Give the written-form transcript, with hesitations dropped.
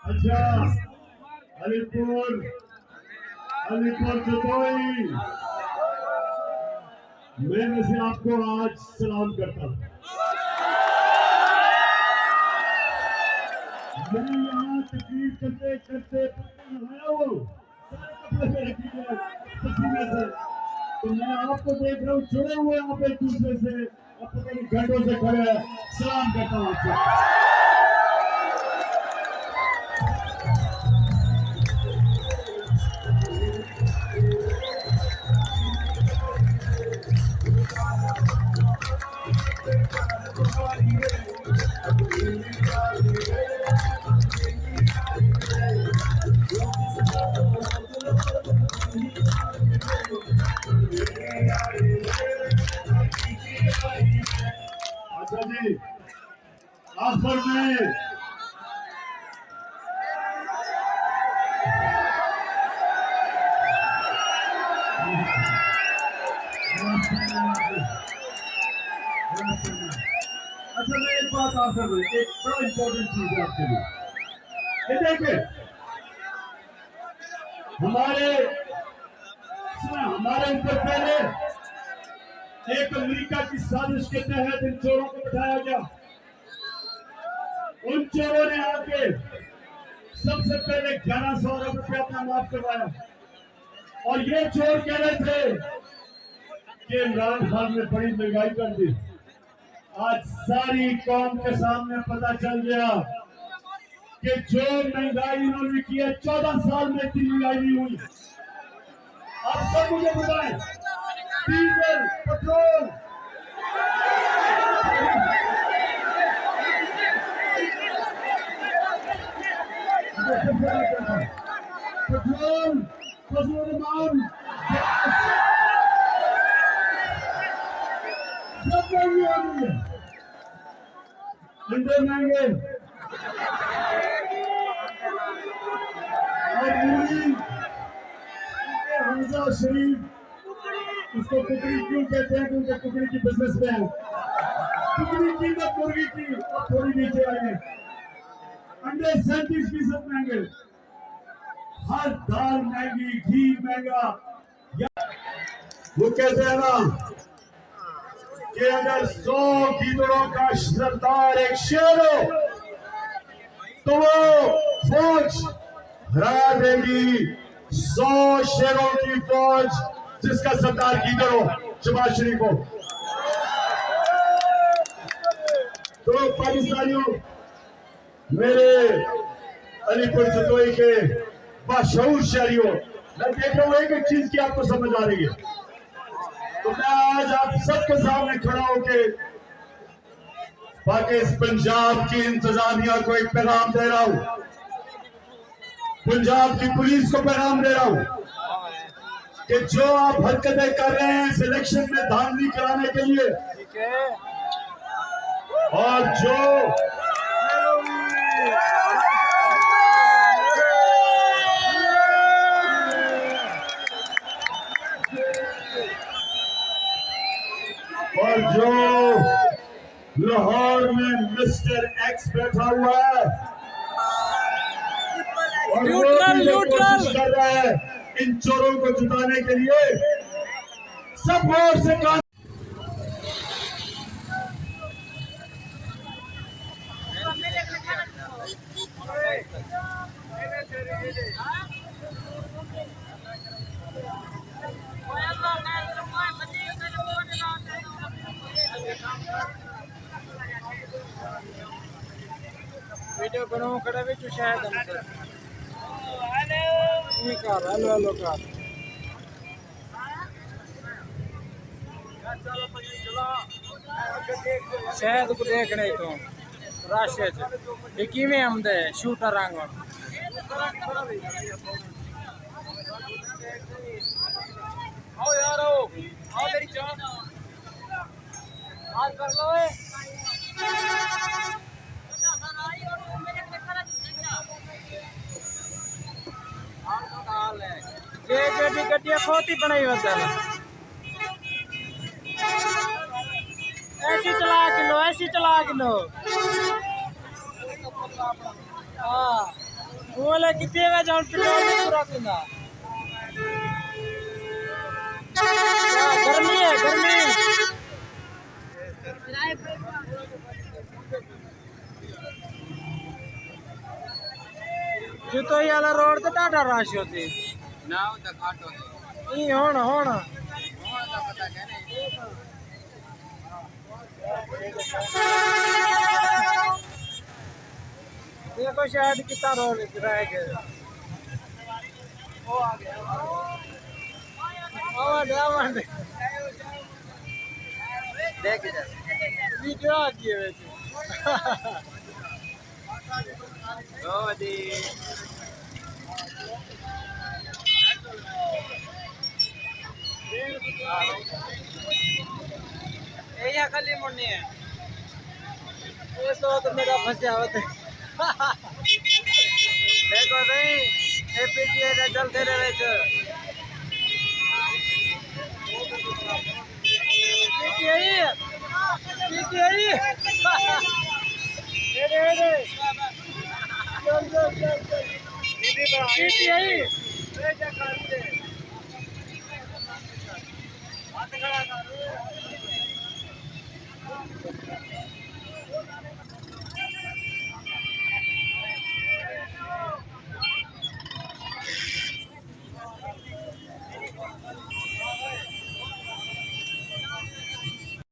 अच्छा, अलीपुर अलीपुर जतोई, मैं वैसे आपको आज सलाम करता हूँ। मैं यहाँ तकरीर करते करते नहाया हूँ, सारे कपड़े में रखी है पसीने से, तो मैं आपको देख रहा हूँ जुड़े हुए आप एक दूसरे से, और पता नहीं घंटों से खड़े हैं। सलाम करता हूँ आपसे। अच्छा जी, आखिर में अच्छा, मैं एक बात आखिर में, एक बड़ा इंपॉर्टेंट चीज है आपके लिए। ये देखिए, हमारे हमारे ऊपर पहले एक अमेरिका की साजिश के तहत इन चोरों को बिठाया गया। उन चोरों ने आके सबसे पहले 1100 अरब रुपया अपना माफ करवाया, और ये चोर कह रहे थे कि इमरान खान ने बड़ी महंगाई कर दी। आज सारी कौम के सामने पता चल गया कि जो महंगाई इन्होंने की है 14 साल में इतनी महंगाई नहीं हुई। आप सब मुझे बताएं, डीजल, पेट्रोल, पेट्रोल, फजलुरहमान, सब महंगी हो गई है। अंडे महंगे और मूली, हमजा शरीफ, उसको कुकड़ी क्यों कहते हैं? क्योंकि कुकड़ी की बिजनेस में है। कुकड़ी कीमत मुर्गी की और थोड़ी नीचे आई है। अंडे 37% महंगे, हर दाल महंगी, घी महंगा। वो कहते हैं ना कि अगर 100 गीदड़ों का सरदार एक शेर हो तो वो फौज हरा देगी 100 शेरों की फौज जिसका सरदार गीदड़ हो, शहबाज शरीफ हो। तो पाकिस्तानियों, मेरे अलीपुर जतोई के बाशऊर शहरियों, मैं देख रहा हूं एक एक चीज की आपको समझ आ रही है। तो मैं आज आप सबके सामने खड़ा होके पाकिस्तान पंजाब की इंतजामिया को एक पैगाम दे रहा हूं, पंजाब की पुलिस को पैगाम दे रहा हूं कि जो आप हरकतें कर रहे हैं सिलेक्शन में धांधली कराने के लिए, और जो लाहौर में मिस्टर एक्स बैठा हुआ है और वो कोशिश कर रहा है इन चोरों को जुटाने के लिए, सब ओर से काम। वीडियो बनाओ खड़े भी शायद हमसे ये कर हेलो हेलो कर शायद को देख रहे तो राशि एक में हम दे शूटर रंग आओ यार आओ मेरी जान आज कर लो जे गड्डिया खोती बनाई होता है ऐसी चला किलो हाँ बोले कितने में जाऊं पेट्रोल नहीं पूरा पीना गर्मी है गर्मी जो तो ये वाला रोड तो टाटा रश होती ना होता घाट होते ये होना होना होता पता क्या नहीं देखो शायद कितना रोड रह गया आवाज देख इधर वीडियो आ गई है वैसे गोदी ये खाली मुन्नी है ये तो मेरा फंसा होता है देखो भाई एपीटीए रे चलते रहे छ पीटीआई पीटीआई